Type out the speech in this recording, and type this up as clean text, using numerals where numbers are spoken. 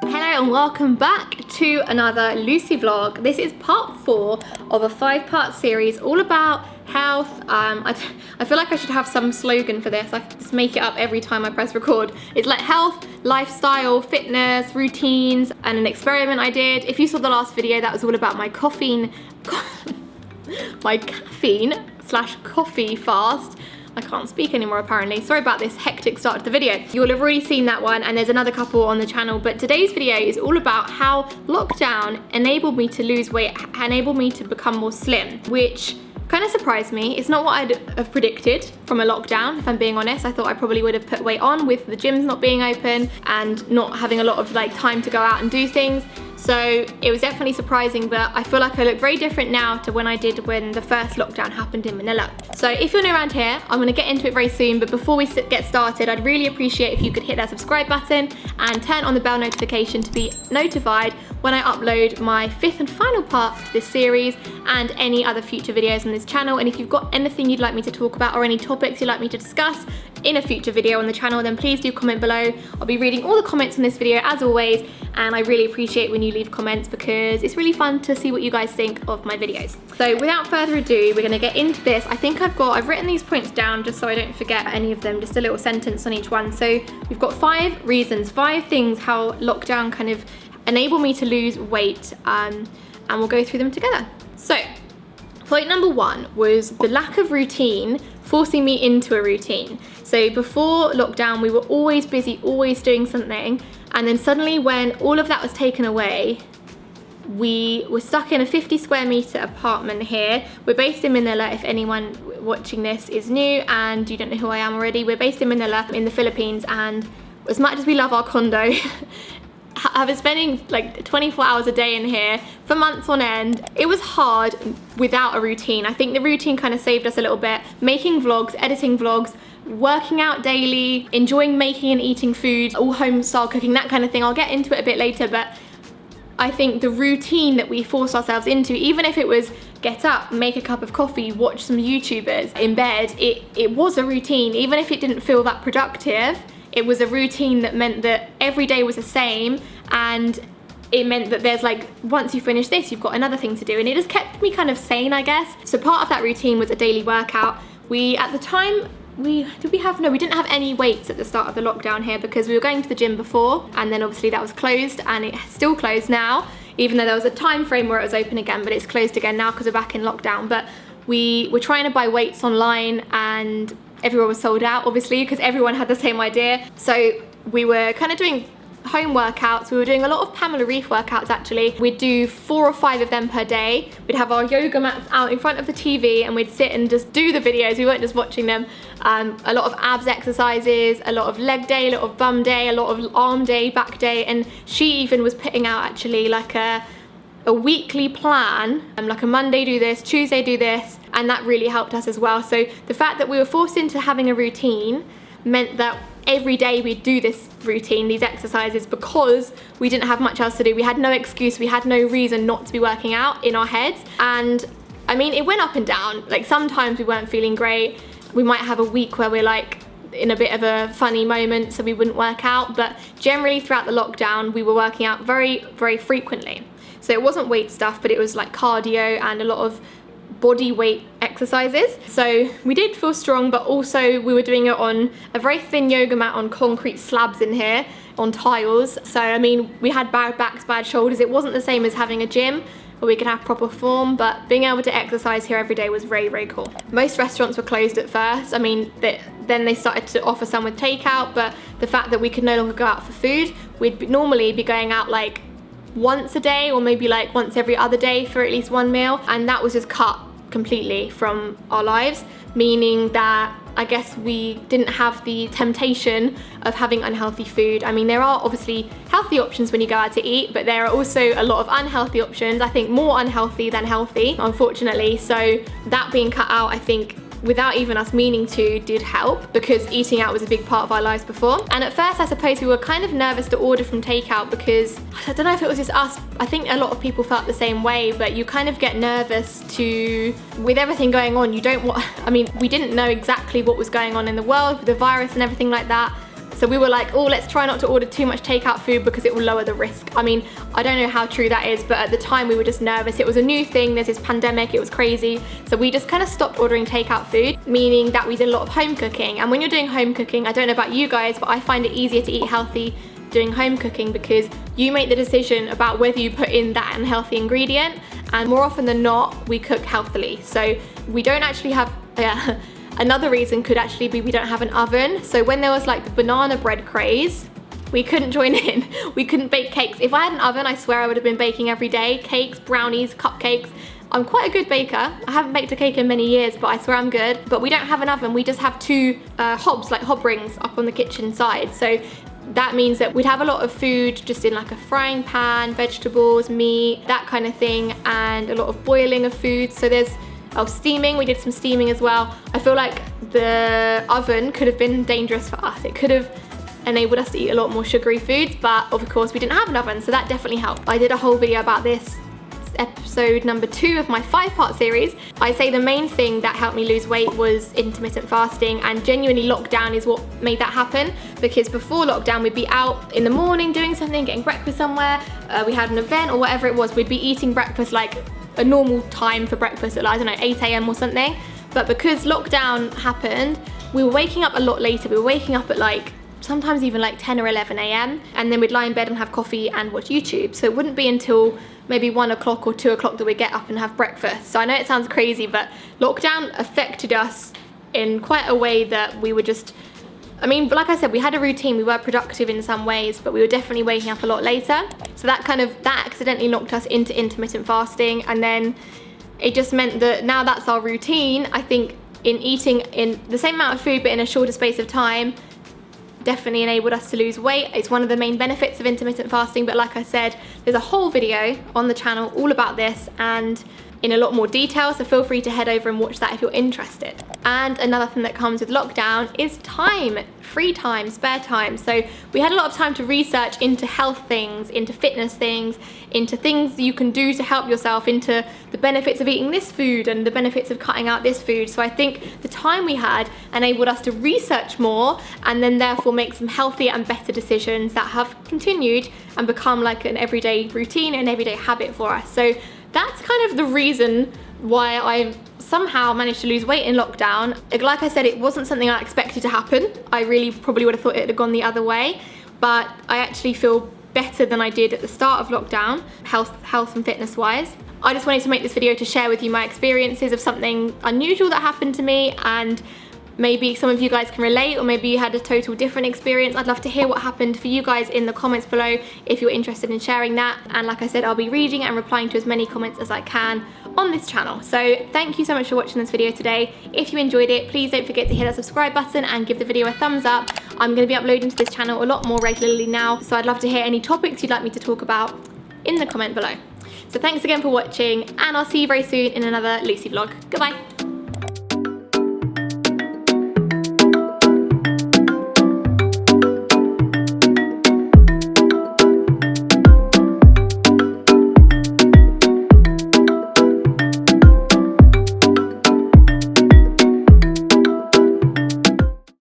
Hello and welcome back to another Lucy vlog. This is part 4 of a 5-part series all about health. I feel like I should have some slogan for this. I just make it up every time I press record. It's like health, lifestyle, fitness, routines, and an experiment I did. If you saw the last video, that was all about my caffeine / coffee fast. I can't speak anymore apparently. Sorry about this hectic start to the video. You'll have already seen that one and there's another couple on the channel, but today's video is all about how lockdown enabled me to lose weight, enabled me to become more slim, which kind of surprised me. It's not what I'd have predicted from a lockdown, if I'm being honest. I thought I probably would have put weight on with the gyms not being open and not having a lot of time to go out and do things. So it was definitely surprising, but I feel like I look very different now to when I did when the first lockdown happened in Manila. So if you're new around here, I'm gonna get into it very soon, but before we get started, I'd really appreciate if you could hit that subscribe button and turn on the bell notification to be notified when I upload my 5th and final part of this series and any other future videos on this channel. And if you've got anything you'd like me to talk about or any topics you'd like me to discuss in a future video on the channel, then please do comment below. I'll be reading all the comments in this video as always, and I really appreciate when you leave comments because it's really fun to see what you guys think of my videos. So without further ado, we're gonna get into this. I think I've written these points down just so I don't forget any of them, just a little sentence on each one. So we've got 5 reasons, 5 things how lockdown kind of enabled me to lose weight, and we'll go through them together. So point number 1 was the lack of routine forcing me into a routine. So before lockdown, we were always busy, always doing something. And then suddenly when all of that was taken away, we were stuck in a 50 square meter apartment here. We're based in Manila, if anyone watching this is new and you don't know who I am already. We're based in Manila in the Philippines, and as much as we love our condo, I've been spending like 24 hours a day in here for months on end. It was hard without a routine. I think the routine kind of saved us a little bit. Making vlogs, editing vlogs, working out daily, enjoying making and eating food, all home style cooking, that kind of thing. I'll get into it a bit later, but I think the routine that we forced ourselves into, even if it was get up, make a cup of coffee, watch some YouTubers in bed, it was a routine. Even if it didn't feel that productive, it was a routine that meant that every day was the same, and it meant that there's once you finish this, you've got another thing to do, and it just kept me kind of sane, I guess. So part of that routine was a daily workout. At the time, we didn't have any weights at the start of the lockdown here because we were going to the gym before, and then obviously that was closed, and it's still closed now, even though there was a time frame where it was open again, but it's closed again now because we're back in lockdown. But we were trying to buy weights online and everyone was sold out, obviously, because everyone had the same idea. So we were kind of doing home workouts. We were doing a lot of Pamela Reif workouts actually. We'd do 4 or 5 of them per day. We'd have our yoga mats out in front of the TV and we'd sit and just do the videos. We weren't just watching them. A lot of abs exercises, a lot of leg day, a lot of bum day, a lot of arm day, back day, and she even was putting out actually like a weekly plan, like a Monday do this, Tuesday do this, and that really helped us as well. So the fact that we were forced into having a routine meant that every day we'd do this routine, these exercises, because we didn't have much else to do. We had no excuse, we had no reason not to be working out in our heads. And I mean, it went up and down. Like sometimes we weren't feeling great. We might have a week where we're like in a bit of a funny moment, so we wouldn't work out. But generally throughout the lockdown, we were working out very, very frequently. So it wasn't weight stuff, but it was like cardio and a lot of body weight exercises. So we did feel strong, but also we were doing it on a very thin yoga mat on concrete slabs in here, on tiles. So I mean, we had bad backs, bad shoulders. It wasn't the same as having a gym where we could have proper form, but being able to exercise here every day was very, very cool. Most restaurants were closed at first. I mean, then they started to offer some with takeout, but the fact that we could no longer go out for food, we'd normally be going out like once a day or maybe like once every other day for at least one meal, and that was just cut completely from our lives, meaning that I guess we didn't have the temptation of having unhealthy food. I mean, there are obviously healthy options when you go out to eat, but there are also a lot of unhealthy options. I think more unhealthy than healthy, unfortunately. So that being cut out, I think without even us meaning to, did help, because eating out was a big part of our lives before. And at first, I suppose we were kind of nervous to order from takeout because, I don't know if it was just us, I think a lot of people felt the same way, but you kind of get nervous with everything going on, you don't want, I mean, we didn't know exactly what was going on in the world with the virus and everything like that. So we were like, oh, let's try not to order too much takeout food because it will lower the risk. I mean, I don't know how true that is, but at the time we were just nervous. It was a new thing, there's this pandemic, it was crazy. So we just kind of stopped ordering takeout food, meaning that we did a lot of home cooking. And when you're doing home cooking, I don't know about you guys, but I find it easier to eat healthy doing home cooking because you make the decision about whether you put in that unhealthy ingredient, and more often than not, we cook healthily. So we don't actually have, another reason could actually be we don't have an oven. So when there was like the banana bread craze, we couldn't join in. We couldn't bake cakes. If I had an oven, I swear I would have been baking every day. Cakes, brownies, cupcakes. I'm quite a good baker. I haven't baked a cake in many years, but I swear I'm good. But we don't have an oven. We just have two hobs, like hob rings up on the kitchen side. So that means that we'd have a lot of food just in like a frying pan, vegetables, meat, that kind of thing, and a lot of boiling of food. So there's steaming, we did some steaming as well. I feel like the oven could have been dangerous for us. It could have enabled us to eat a lot more sugary foods, but of course we didn't have an oven, so that definitely helped. I did a whole video about this, episode number 2 of my 5-part series. I say the main thing that helped me lose weight was intermittent fasting, and genuinely lockdown is what made that happen, because before lockdown we'd be out in the morning doing something, getting breakfast somewhere, we had an event or whatever it was, we'd be eating breakfast like a normal time for breakfast at, I don't know, 8 AM or something. But because lockdown happened, we were waking up a lot later. We were waking up at like sometimes even like 10 or 11 AM, and then we'd lie in bed and have coffee and watch YouTube. So it wouldn't be until maybe 1 o'clock or 2 o'clock that we'd get up and have breakfast. So I know it sounds crazy, but lockdown affected us in quite a way that we were just, I mean, like I said, we had a routine, we were productive in some ways, but we were definitely waking up a lot later. So that accidentally knocked us into intermittent fasting, and then it just meant that now that's our routine. I think in eating in the same amount of food but in a shorter space of time definitely enabled us to lose weight. It's one of the main benefits of intermittent fasting, but like I said, there's a whole video on the channel all about this and in a lot more detail, so feel free to head over and watch that if you're interested. And another thing that comes with lockdown is time, free time, spare time. So we had a lot of time to research into health things, into fitness things, into things you can do to help yourself, into the benefits of eating this food and the benefits of cutting out this food. So I think the time we had enabled us to research more and then therefore make some healthier and better decisions that have continued and become like an everyday routine, an everyday habit for us. So that's kind of the reason why I somehow managed to lose weight in lockdown. Like I said, it wasn't something I expected to happen. I really probably would have thought it had gone the other way, but I actually feel better than I did at the start of lockdown, health and fitness wise. I just wanted to make this video to share with you my experiences of something unusual that happened to me, and maybe some of you guys can relate, or maybe you had a total different experience. I'd love to hear what happened for you guys in the comments below if you're interested in sharing that. And like I said, I'll be reading and replying to as many comments as I can on this channel. So thank you so much for watching this video today. If you enjoyed it, please don't forget to hit that subscribe button and give the video a thumbs up. I'm going to be uploading to this channel a lot more regularly now, so I'd love to hear any topics you'd like me to talk about in the comment below. So thanks again for watching, and I'll see you very soon in another Lucy vlog. Goodbye.